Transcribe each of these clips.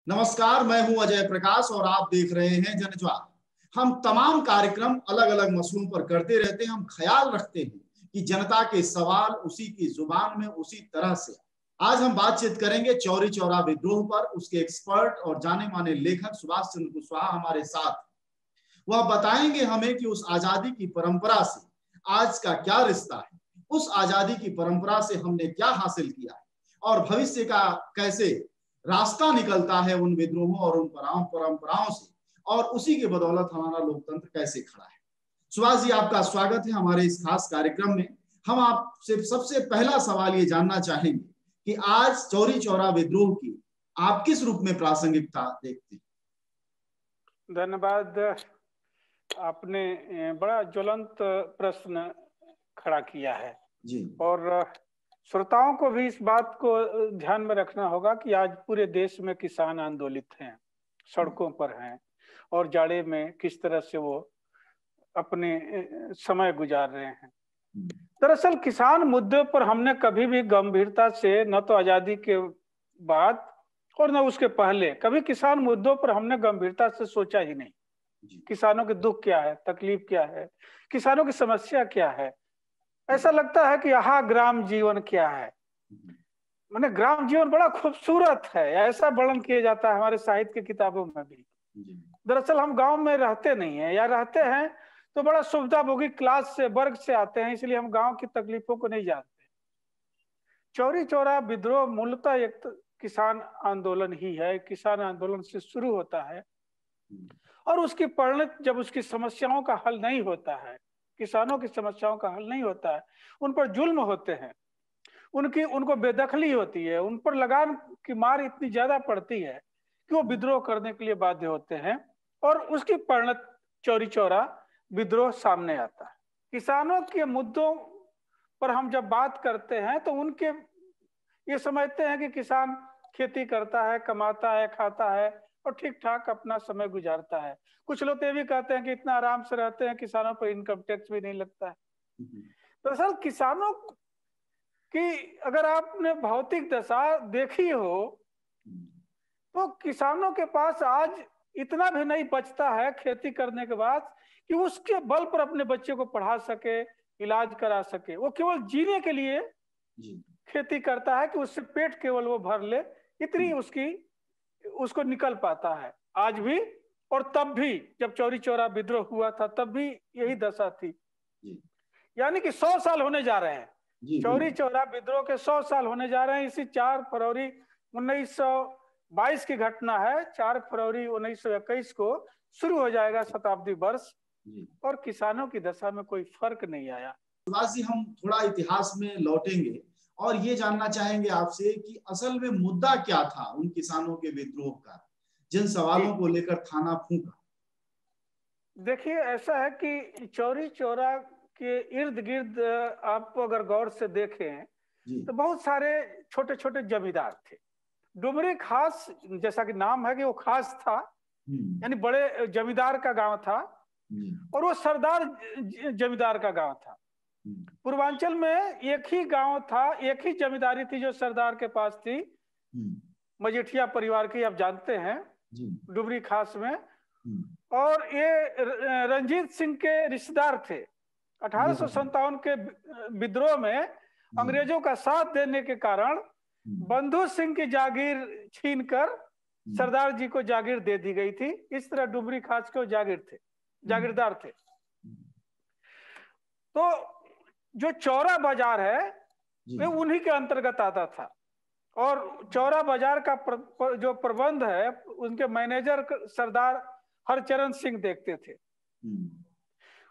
नमस्कार, मैं हूं अजय प्रकाश और आप देख रहे हैं जनज्वार। हम तमाम कार्यक्रम अलग अलग मसलों पर करते रहते हैं। हम ख्याल रखते हैं कि जनता के सवाल उसी की जुबान में उसी तरह से। आज हम बातचीत करेंगे चौरी चौरा विद्रोह पर। उसके एक्सपर्ट और जाने माने लेखक सुभाष चंद्र कुशवाहा हमारे साथ। वह बताएंगे हमें कि उस आजादी की परंपरा से आज का क्या रिश्ता है, उस आजादी की परंपरा से हमने क्या हासिल किया है और भविष्य का कैसे रास्ता निकलता है उन विद्रोहों और उन परंपराओं से, और उसी के बदौलत हमारा लोकतंत्र कैसे खड़ा है। सुभाष जी, आपका स्वागत है हमारे इस खास कार्यक्रम में। हम आपसे सबसे पहला सवाल ये जानना चाहेंगे कि आज चौरी चौरा विद्रोह की आप किस रूप में प्रासंगिकता देखते हैं? धन्यवाद। आपने बड़ा ज्वलंत प्रश्न खड़ा किया है जी। और श्रोताओं को भी इस बात को ध्यान में रखना होगा कि आज पूरे देश में किसान आंदोलित हैं, सड़कों पर हैं और जाड़े में किस तरह से वो अपने समय गुजार रहे हैं। दरअसल किसान मुद्दे पर हमने कभी भी गंभीरता से, न तो आजादी के बाद और न उसके पहले, कभी किसान मुद्दों पर हमने गंभीरता से सोचा ही नहीं। किसानों के दुख क्या है, तकलीफ क्या है, किसानों की समस्या क्या है। ऐसा लगता है कि यहाँ ग्राम जीवन क्या है। मैंने ग्राम जीवन बड़ा खूबसूरत है, ऐसा वर्णन किया जाता है हमारे साहित्य की किताबों में भी। दरअसल हम गांव में रहते नहीं है, या रहते हैं तो बड़ा सुविधाभोगी क्लास से, वर्ग से आते हैं, इसलिए हम गांव की तकलीफों को नहीं जानते। चौरी चौरा विद्रोह मूलतः एक किसान आंदोलन ही है। किसान आंदोलन से शुरू होता है और उसकी परिणति जब उसकी समस्याओं का हल नहीं होता है, किसानों की समस्याओं का हल नहीं होता है, उन पर जुल्म होते हैं, उनको बेदखली होती है, उन पर लगान की मार इतनी ज्यादा पड़ती है कि वो विद्रोह करने के लिए बाध्य होते हैं और उसकी परिणति चौरी चौरा विद्रोह सामने आता है। किसानों के मुद्दों पर हम जब बात करते हैं तो उनके ये समझते हैं कि किसान खेती करता है, कमाता है, खाता है और ठीक ठाक अपना समय गुजारता है। कुछ लोग ये भी कहते हैं कि इतना आराम से रहते हैं, किसानों पर इनकम टैक्स भी नहीं लगता है। दरअसल किसानों की अगर आपने भौतिक दशा देखी हो तो किसानों के पास आज इतना भी नहीं बचता है खेती करने के बाद कि उसके बल पर अपने बच्चे को पढ़ा सके, इलाज करा सके। वो केवल जीने के लिए खेती करता है कि उससे पेट केवल वो भर ले, इतनी उसको निकल पाता है आज भी। और तब भी जब चौरी चौरा विद्रोह हुआ था तब भी यही दशा थी। यानी कि 100 साल होने जा रहे हैं, चौरी चौरा विद्रोह के 100 साल होने जा रहे हैं। इसी 4 फरवरी 1922 की घटना है। 4 फरवरी 1921 को शुरू हो जाएगा शताब्दी वर्ष और किसानों की दशा में कोई फर्क नहीं आया। सुभाष जी, हम थोड़ा इतिहास में लौटेंगे और ये जानना चाहेंगे आपसे कि असल में मुद्दा क्या था उन किसानों के विद्रोह का, जिन सवालों को लेकर थाना फूंका। देखिए, ऐसा है कि चौरी चौरा के इर्द गिर्द आप अगर गौर से देखें तो बहुत सारे छोटे छोटे जमींदार थे। डुमरी खास, जैसा कि नाम है कि वो खास था, यानी बड़े जमींदार का गांव था और वो सरदार जमींदार का गांव था। पूर्वांचल में एक ही गांव था, एक ही जमींदारी थी जो सरदार के पास थी, मजीठिया परिवार की, आप जानते हैं, डुमरी खास में। और ये रंजीत सिंह के रिश्तेदार थे। 1857 के विद्रोह में अंग्रेजों का साथ देने के कारण बंधु सिंह की जागीर छीनकर सरदार जी को जागीर दे दी गई थी। इस तरह डुमरी खास के जागीरदार थे। तो जो चौरा बाजार है वे उन्हीं के अंतर्गत आता था और चौरा बाजार का जो प्रबंध है उनके मैनेजर सरदार हरचरण सिंह देखते थे।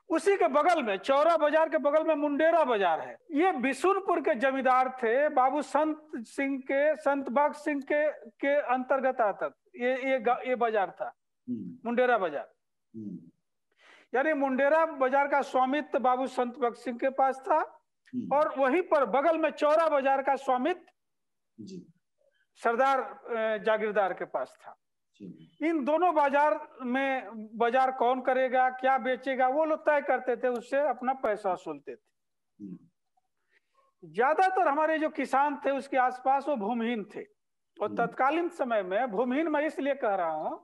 उसी के बगल में, चौरा बाजार के बगल में मुंडेरा बाजार है। ये बिशुनपुर के जमींदार थे, बाबू संत बाग सिंह के अंतर्गत आता ये बाजार था, मुंडेरा बाजार। यानी मुंडेरा बाजार का स्वामित्व बाबू संत बाग सिंह के पास था और वहीं पर बगल में चौरा बाजार का स्वामित्व सरदार जागीरदार के पास था। इन दोनों बाजार कौन करेगा, क्या बेचेगा, वो लोग तय करते थे, उससे अपना पैसा वसूलते थे। ज्यादातर हमारे जो किसान थे उसके आसपास वो भूमिहीन थे, और तत्कालीन समय में भूमिहीन मैं इसलिए कह रहा हूं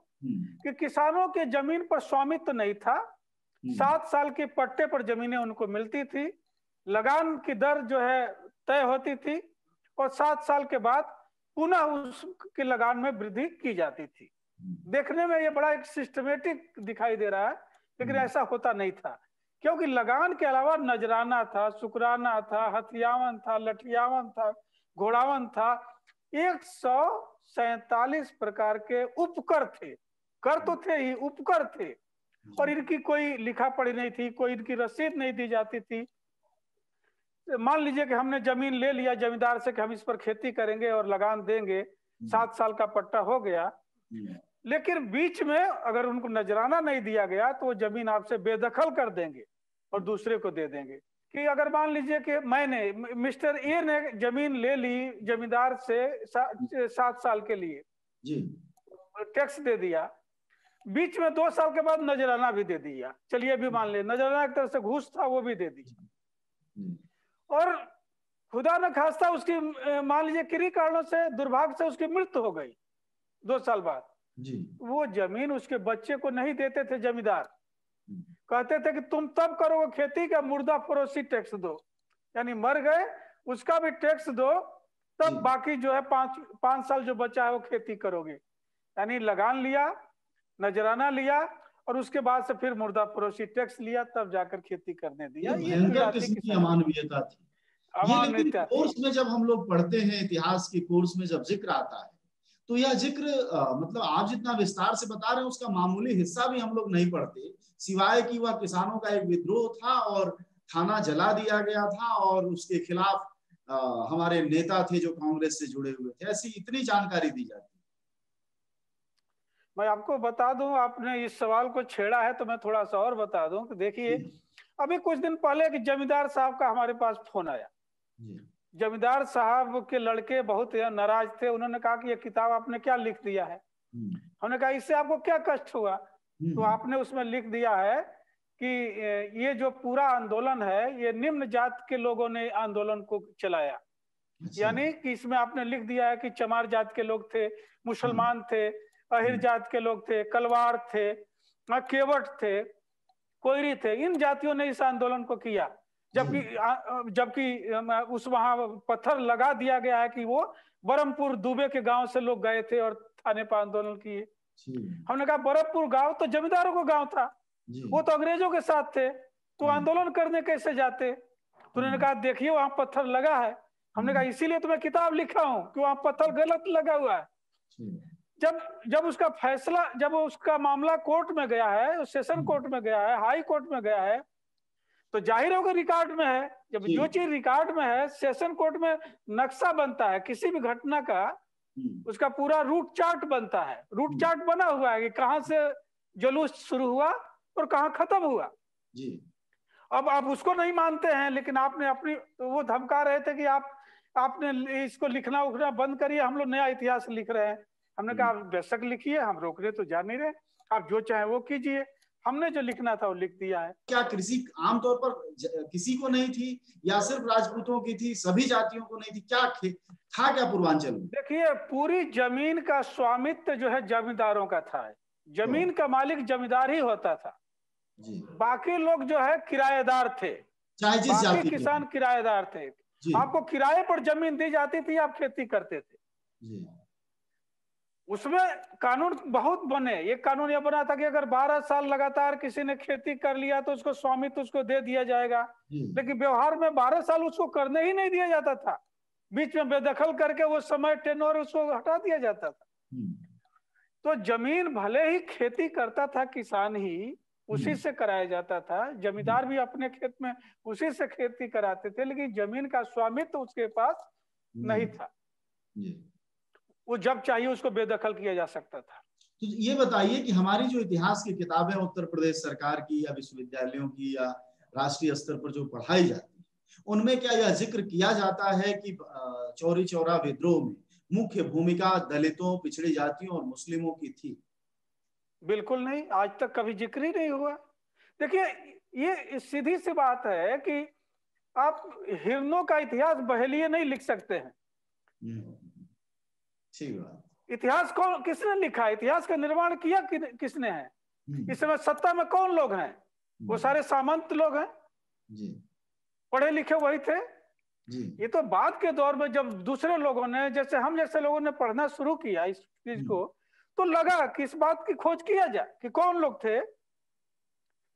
कि किसानों के जमीन पर स्वामित्व नहीं था। 7 साल के पट्टे पर जमीनें उनको मिलती थी, लगान की दर जो है तय होती थी और 7 साल के बाद पुनः उसकी लगान में वृद्धि की जाती थी। देखने में ये बड़ा एक सिस्टमेटिक दिखाई दे रहा है, लेकिन ऐसा होता नहीं था, क्योंकि लगान के अलावा नजराना था, शुक्राना था, हथियावन था, लठियावन था, घोड़ावन था। 147 प्रकार के उपकर थे। कर तो थे ही, उपकर थे, और इनकी कोई लिखा पढ़ी नहीं थी, कोई इनकी रसीद नहीं दी जाती थी। मान लीजिए कि हमने जमीन ले लिया जमींदार से कि हम इस पर खेती करेंगे और लगान देंगे, 7 साल का पट्टा हो गया, लेकिन बीच में अगर उनको नजराना नहीं दिया गया तो वो जमीन आपसे बेदखल कर देंगे और दूसरे को दे देंगे। कि अगर मान लीजिए कि मैंने, मिस्टर ए ने जमीन ले ली जमींदार से 7 साल के लिए, टैक्स दे दिया, बीच में 2 साल के बाद नजराना भी दे दिया, चलिए भी मान ले नजराना एक तरह से घूस था, वो भी दे दिया, और खुदा न खास्ता उसकी मान लीजिए किन्हीं कारणों से दुर्भाग्य से उसकी मृत्यु हो गई 2 साल बाद, वो जमीन उसके बच्चे को नहीं देते थे जमींदार। कहते थे कि तुम तब करोगे खेती का, मुर्दा फरोशी टैक्स दो, यानी मर गए उसका भी टैक्स दो, तब बाकी जो है 5 साल जो बचा है वो खेती करोगे। यानी लगान लिया, नजराना लिया, और उसके बाद से फिर मुर्दा फरोशी टैक्स लिया, तब जाकर खेती करने दिया। ये भयंकर किस्म की अमानवीयता थी। ये लेकिन कोर्स में जब हम लोग पढ़ते हैं, इतिहास के कोर्स में जब जिक्र आता है, तो यह जिक्र मतलब आप जितना विस्तार से बता रहे हैं उसका मामूली हिस्सा भी हम लोग नहीं पढ़ते, सिवाय कि वह किसानों का एक विद्रोह था और थाना जला दिया गया था और उसके खिलाफ हमारे नेता थे जो कांग्रेस से जुड़े हुए थे, ऐसी इतनी जानकारी दी जाती। मैं आपको बता दूं, आपने इस सवाल को छेड़ा है तो मैं थोड़ा सा और बता दूं कि देखिए, अभी कुछ दिन पहले कि जमींदार साहब का हमारे पास फोन आया। जमींदार साहब के लड़के बहुत नाराज थे, उन्होंने कहा कि ये किताब आपने क्या लिख दिया है। हमने कहा इससे आपको क्या कष्ट हुआ? तो आपने उसमें लिख दिया है कि ये जो पूरा आंदोलन है ये निम्न जात के लोगों ने आंदोलन को चलाया। यानी कि इसमें आपने लिख दिया है कि चमार जात के लोग थे, मुसलमान थे, अहिर जात के लोग थे, कलवार थे, केवट थे, कोयरी थे, इन जातियों ने इस आंदोलन को किया। जबकि उस वहां पत्थर लगा दिया गया है कि वो बरमपुर दुबे के गांव से लोग गए थे और थाने पर आंदोलन किए। हमने कहा बरमपुर गांव तो जमींदारों का गांव था, वो तो अंग्रेजों के साथ थे, तो आंदोलन करने कैसे जाते? तो उन्होंने कहा देखिए वहां पत्थर लगा है। हमने कहा इसीलिए तो मैं किताब लिखा हूं कि वहां पत्थर गलत लगा हुआ है। जब उसका फैसला, जब उसका मामला कोर्ट में गया है, सेशन कोर्ट में गया है, हाई कोर्ट में गया है, तो जाहिर होगा रिकॉर्ड में है। जब जो चीज रिकॉर्ड में है, सेशन कोर्ट में नक्शा बनता है किसी भी घटना का, उसका पूरा रूट चार्ट बनता है। रूट चार्ट बना हुआ है कि कहां से जुलूस शुरू हुआ और कहां खत्म हुआ। अब आप उसको नहीं मानते हैं, लेकिन आपने अपनी, तो वो धमका रहे थे कि आपने इसको लिखना उखना बंद करिए, हम लोग नया इतिहास लिख रहे हैं। हमने कहा आप बेशक लिखिए, हम रोकने तो जा नहीं रहे, आप जो चाहे वो कीजिए, हमने जो लिखना था वो लिख दिया है। क्या कृषि आमतौर पर किसी को नहीं थी या सिर्फ राजपूतों की थी, सभी जातियों को नहीं थी? क्या था क्या पूर्वांचल में? देखिए, पूरी जमीन का स्वामित्व जो है जमींदारों का था। जमीन का मालिक जमींदार ही होता था, बाकी लोग जो है किराएदार थे, बाकी किसान किराएदार थे। आपको किराए पर जमीन दी जाती थी, आप खेती करते थे। उसमें कानून बहुत बने। एक कानून यह बना था कि अगर 12 साल लगातार किसी ने खेती कर लिया तो उसको स्वामित्व उसको दे दिया जाएगा, लेकिन व्यवहार में 12 साल उसको करने ही नहीं दिया जाता था। बीच में बेदखल करके वो समय टेनोर उसको हटा दिया जाता था। तो जमीन भले ही खेती करता था किसान ही, उसी से कराया जाता था, जमींदार भी अपने खेत में उसी से खेती कराते थे, लेकिन जमीन का स्वामित्व उसके पास नहीं था। वो जब चाहिए उसको बेदखल किया जा सकता था। तो ये बताइए कि हमारी जो इतिहास की किताबें उत्तर प्रदेश सरकार की या विश्वविद्यालयों की या राष्ट्रीय स्तर पर जो पढ़ाई जाती है, उनमें क्या यह जिक्र किया जाता है कि चौरी चौरा विद्रोह में मुख्य भूमिका दलितों, पिछड़ी जातियों और मुस्लिमों की थी? बिल्कुल नहीं, आज तक कभी जिक्र ही नहीं हुआ। देखिए, ये सीधी सी बात है कि आप हिरनों का इतिहास बहेलिए नहीं लिख सकते हैं। ठीक बात। इतिहास कौन किसने लिखा है, इतिहास का निर्माण किया किसने है? इस समय सत्ता में कौन लोग हैं? वो सारे सामंत लोग हैं जी, पढ़े लिखे वही थे जी। ये तो बाद के दौर में जब दूसरे लोगों ने, जैसे हम जैसे लोगों ने पढ़ना शुरू किया इस चीज को, तो लगा कि इस बात की खोज किया जाए कि कौन लोग थे।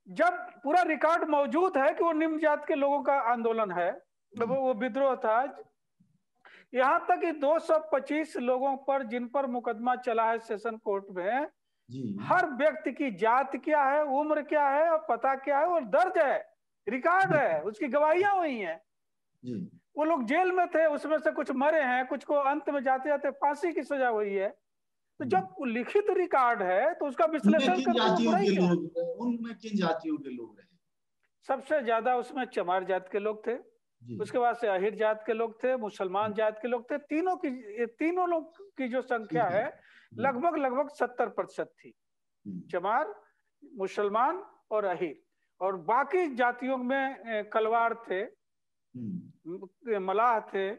जब पूरा रिकॉर्ड मौजूद है कि वो निम्न जात के लोगों का आंदोलन है, वो विद्रोह था। यहां तक कि 225 लोगों पर जिन पर मुकदमा चला है सेशन कोर्ट में, हर व्यक्ति की जात क्या है, उम्र क्या है और पता क्या है, वो दर्ज है, रिकॉर्ड है, उसकी गवाहियां हुई हैं। वो लोग जेल में थे, उसमें से कुछ मरे हैं, कुछ को अंत में जाते जाते फांसी की सजा हुई है। तो जब लिखित रिकॉर्ड है तो उसका विश्लेषण करने में बुराई क्या है? उनमें किन जातियों के लोग रहे? सबसे ज्यादा उसमें चमार जात के लोग थे, उसके बाद से अहिर जात के लोग थे, मुसलमान जात के लोग थे। तीनों लोग की जो संख्या है लगभग 70% थी, चमार, मुसलमान और अहिर। और बाकी जातियों में कलवाड़ थे, मलाह थे,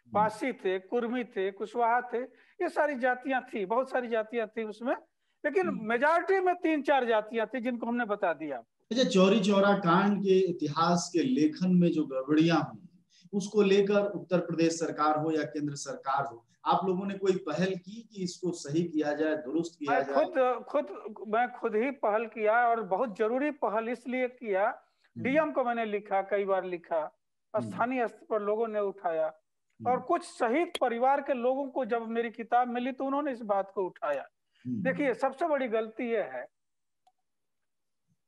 पासी थे, कुर्मी थे, कुशवाहा थे, ये सारी जातियां थी, बहुत सारी जातियां थी उसमें। लेकिन मेजॉरिटी में 3-4 जातियां थी जिनको हमने बता दिया। अच्छा, चौरी चौरा कांड के इतिहास के लेखन में जो गड़बड़ियां हुई उसको लेकर उत्तर प्रदेश सरकार हो या केंद्र सरकार हो, आप लोगों ने कोई पहल की कि इसको सही किया जाए, दुरुस्त किया जाए? मैं खुद ही पहल किया, और बहुत जरूरी पहल इसलिए किया। डीएम को मैंने लिखा, कई बार लिखा, स्थानीय स्तर पर लोगों ने उठाया, और कुछ शहीद परिवार के लोगों को जब मेरी किताब मिली तो उन्होंने इस बात को उठाया। देखिए, सबसे बड़ी गलती यह है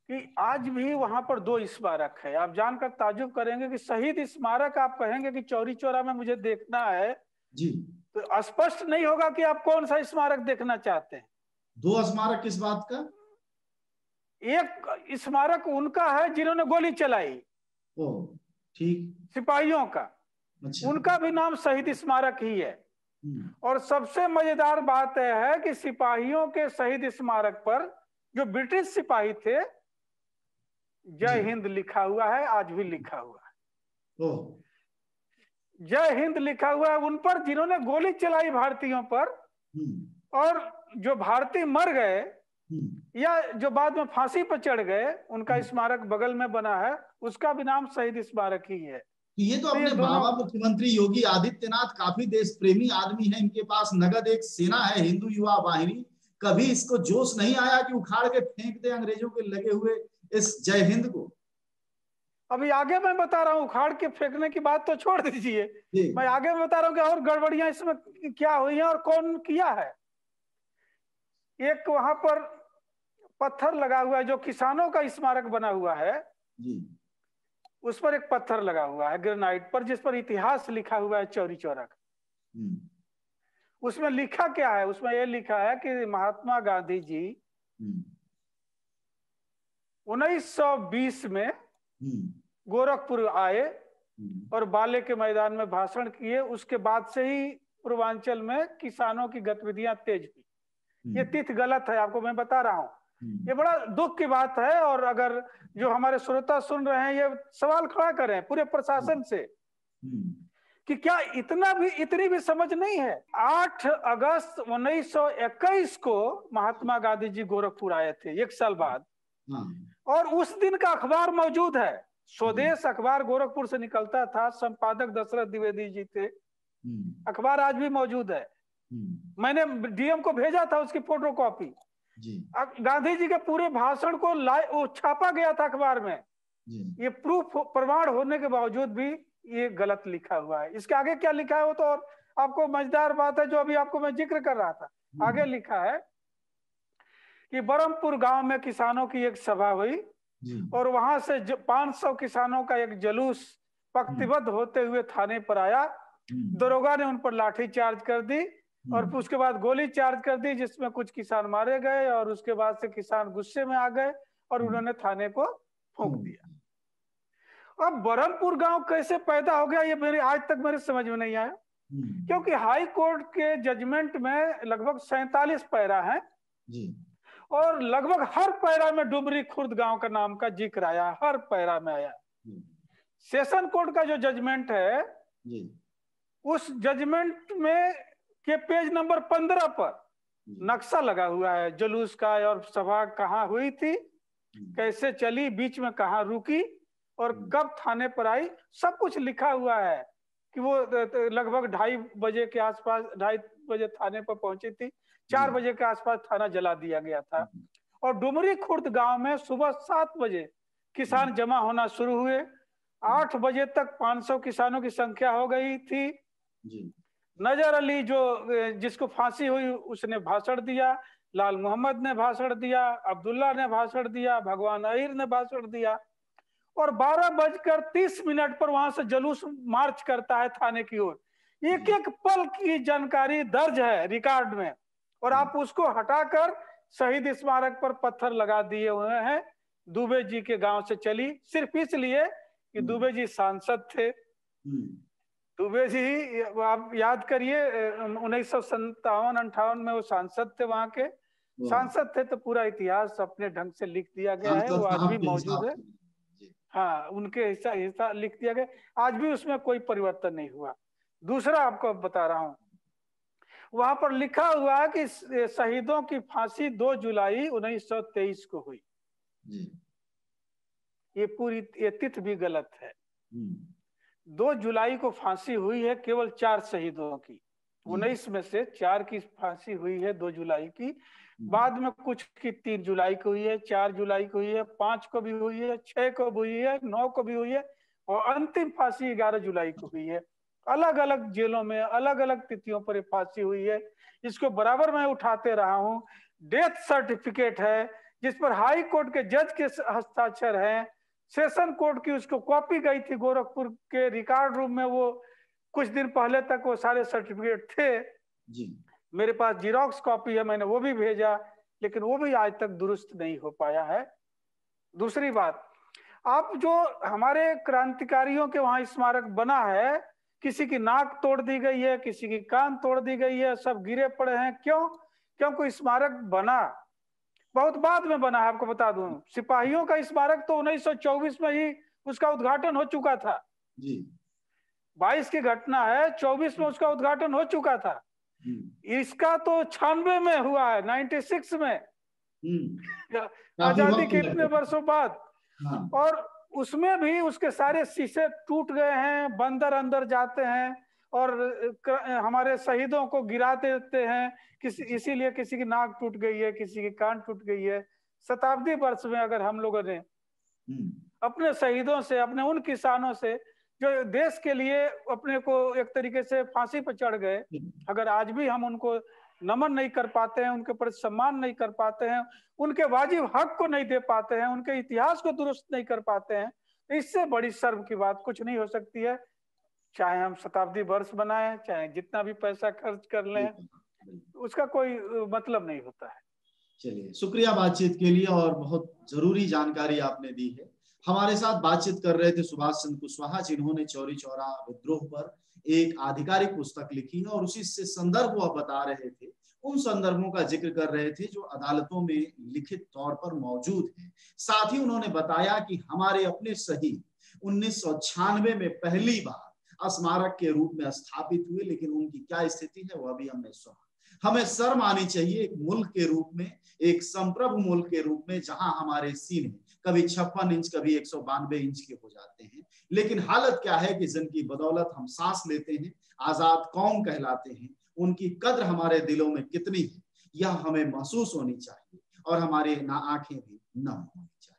कि आज भी वहां पर 2 स्मारक है। आप जानकर ताजुब करेंगे कि शहीद स्मारक, आप कहेंगे कि चौरी चौरा में मुझे देखना है जी, तो स्पष्ट नहीं होगा कि आप कौन सा स्मारक देखना चाहते हैं। 2 स्मारक किस बात का? एक स्मारक उनका है जिन्होंने गोली चलाई, ठीक, सिपाहियों का, अच्छा। उनका भी नाम शहीद स्मारक ही है। और सबसे मजेदार बात यह है कि सिपाहियों के शहीद स्मारक पर जो ब्रिटिश सिपाही थे, जय हिंद लिखा हुआ है, आज भी लिखा हुआ है। जय हिंद लिखा हुआ है उन पर जिन्होंने गोली चलाई भारतीयों पर, और जो भारतीय मर गए या जो बाद में फांसी पर चढ़ गए, उनका स्मारक बगल में बना है, उसका भी नाम शहीद स्मारक ही है। ये तो अपने बाबा मुख्यमंत्री योगी आदित्यनाथ काफी देश प्रेमी आदमी हैं, इनके पास नगद एक सेना है, हिंदू युवा वाहिनी। कभी इसको जोश नहीं आया कि उखाड़ के फेंक दे अंग्रेजों के लगे हुए इस जय हिंद को? अभी आगे मैं बता रहा हूँ, उखाड़ के फेंकने की बात तो छोड़ दीजिए, मैं आगे बता रहा हूँ कि और गड़बड़ियां इसमें क्या हुई हैं और कौन किया है। एक वहां पर पत्थर लगा हुआ है, जो किसानों का स्मारक बना हुआ है, उस पर एक पत्थर लगा हुआ है ग्रेनाइट पर, जिस पर इतिहास लिखा हुआ है चौरी चौरा का। उसमें लिखा क्या है? उसमें यह लिखा है कि महात्मा गांधी जी 1920 में गोरखपुर आए और बाले के मैदान में भाषण किए। उसके बाद से ही पूर्वांचल में किसानों की गतिविधियां तेज हुई। ये तिथि गलत है, आपको मैं बता रहा हूं। ये बड़ा दुख की बात है, और अगर जो हमारे श्रोता सुन रहे हैं ये सवाल खड़ा करें पूरे प्रशासन से कि क्या इतनी भी समझ नहीं है। 8 अगस्त 1921 को महात्मा गांधी जी गोरखपुर आए थे, 1 साल बाद, और उस दिन का अखबार मौजूद है। स्वदेश अखबार गोरखपुर से निकलता था, संपादक दशरथ द्विवेदी जी थे, अखबार आज भी मौजूद है। मैंने डीएम को भेजा था उसकी फोटोकॉपी। गांधी जी के पूरे भाषण को वो छापा गया था अखबार में। ये प्रूफ प्रमाण होने के बावजूद भी ये गलत लिखा हुआ है। इसके आगे क्या लिखा है वो तो और आपको मजेदार बात है, जो अभी आपको मैं जिक्र कर रहा था। आगे लिखा है कि बरमपुर गांव में किसानों की एक सभा हुई और वहां से 500 किसानों का एक जुलूस पंक्तिबद्ध होते हुए थाने पर आया। दरोगा ने उन पर लाठी चार्ज कर दी और उसके बाद गोली चार्ज कर दी, जिसमें कुछ किसान मारे गए, और उसके बाद से किसान गुस्से में आ गए और उन्होंने थाने को फूंक दिया। अब बरमपुर गांव कैसे पैदा हो गया ये मेरे आज तक मेरे समझ में नहीं आया, क्योंकि हाई कोर्ट के जजमेंट में लगभग 47 पैरा हैं और लगभग हर पैरा में डुमरी खुर्द गांव का नाम का जिक्र आया, हर पैरा में आया। सेशन कोर्ट का जो जजमेंट है उस जजमेंट में के पेज नंबर 15 पर नक्शा लगा हुआ है जुलूस का, और सभा कहाँ हुई थी, कैसे चली, बीच में कहाँ रुकी और कब थाने पर आई, सब कुछ लिखा हुआ है कि वो लगभग 2:30 बजे के आसपास, 2:30 बजे थाने पर पहुंची थी, 4 बजे के आसपास थाना जला दिया गया था। और डुमरी खुर्द गांव में सुबह 7 बजे किसान जमा होना शुरू हुए, 8 बजे तक 500 किसानों की संख्या हो गई थी। नजर अली जो जिसको फांसी हुई उसने भाषण दिया, लाल मोहम्मद ने भाषण दिया, अब्दुल्ला ने भाषण दिया, भगवान अहीर ने भाषण दिया, और 12:30 पर वहां से जुलूस मार्च करता है थाने की ओर। एक एक पल की जानकारी दर्ज है रिकॉर्ड में, और आप उसको हटाकर शहीद स्मारक पर पत्थर लगा दिए हुए हैं। दुबे जी के गांव से चली सिर्फ इसलिए कि दुबे जी सांसद थे। दुबे जी आप याद करिए 1957-58 में वो सांसद थे, वहां के सांसद थे, तो पूरा इतिहास अपने ढंग से लिख दिया गया है, वो आज भी मौजूद है। हाँ, उनके हिस्सा लिख दिया गया, आज भी उसमें कोई परिवर्तन नहीं हुआ। दूसरा आपको बता रहा हूं, वहां पर लिखा हुआ है कि शहीदों की फांसी 2 जुलाई 1923 को हुई। ये तिथि भी गलत है। 2 जुलाई को फांसी हुई है केवल 4 शहीदों की, 19 में से 4 की फांसी हुई है 2 जुलाई की। बाद में कुछ की 3 जुलाई को हुई है, 4 जुलाई को हुई है, 5 को भी हुई है, 6 को भी हुई है, 9 को भी हुई है, और अंतिम फांसी 11 जुलाई को हुई है। अलग अलग जेलों में अलग अलग तिथियों पर फांसी हुई है। इसको बराबर मैं उठाते रहा हूं। डेथ सर्टिफिकेट है जिस पर हाई कोर्ट के जज के हस्ताक्षर हैं, सेशन कोर्ट की उसको कॉपी गई थी गोरखपुर के रिकॉर्ड रूम में, वो कुछ दिन पहले तक वो सारे सर्टिफिकेट थे जी। मेरे पास जिरोक्स कॉपी है, मैंने वो भी भेजा, लेकिन वो भी आज तक दुरुस्त नहीं हो पाया है। दूसरी बात, आप जो हमारे क्रांतिकारियों के वहां स्मारक बना है, किसी की नाक तोड़ दी गई है, किसी की कान तोड़ दी गई है, सब गिरे पड़े हैं। क्यों? क्योंकि स्मारक बना बहुत बाद में बना है। आपको बता दूं, सिपाहियों का स्मारक तो 1924 में ही उसका उद्घाटन हो चुका था जी। 22 की घटना है, 24 में उसका उद्घाटन हो चुका था। इसका तो 96 में हुआ है, 96 में आजादी के इतने वर्षों बाद। और उसमें भी उसके सारे शीशे टूट गए हैं, बंदर अंदर जाते हैं और हमारे शहीदों को गिरा देते हैं। इसीलिए किसी की नाक टूट गई है, किसी की कान टूट गई है। शताब्दी वर्ष में अगर हम लोगों ने अपने शहीदों से, अपने उन किसानों से जो देश के लिए अपने को एक तरीके से फांसी पर चढ़ गए, अगर आज भी हम उनको नमन नहीं कर पाते हैं, उनके प्रति सम्मान नहीं कर पाते हैं, उनके वाजिब हक को नहीं दे पाते हैं, उनके इतिहास को दुरुस्त नहीं कर पाते हैं, तो इससे बड़ी शर्म की बात कुछ नहीं हो सकती है। चाहे हम शताब्दी वर्ष बनाएं, चाहे जितना भी पैसा खर्च कर लें, उसका कोई मतलब नहीं होता है। चलिए, शुक्रिया बातचीत के लिए, और बहुत जरूरी जानकारी आपने दी है। हमारे साथ बातचीत कर रहे थे सुभाष चंद्र कुशवाहा, जिन्होंने चौरी चौरा विद्रोह पर एक आधिकारिक पुस्तक लिखी है, और उसी से संदर्भ वह बता रहे थे, उन संदर्भों का जिक्र कर रहे थे जो अदालतों में लिखित तौर पर मौजूद है। साथ ही उन्होंने बताया कि हमारे अपने शहीद 1996 में पहली बार स्मारक के रूप में स्थापित हुए, लेकिन उनकी क्या स्थिति है वह भी हमने सुना। हमें शर्म आनी चाहिए एक मुल्क के रूप में, एक संप्रभु मुल्क के रूप में, जहां हमारे सीने कभी 56 इंच कभी 192 इंच के हो जाते हैं, लेकिन हालत क्या है कि जिनकी बदौलत हम सांस लेते हैं, आजाद कौम कहलाते हैं, उनकी कद्र हमारे दिलों में कितनी है यह हमें महसूस होनी चाहिए, और हमारे आंखें भी नम होनी चाहिए।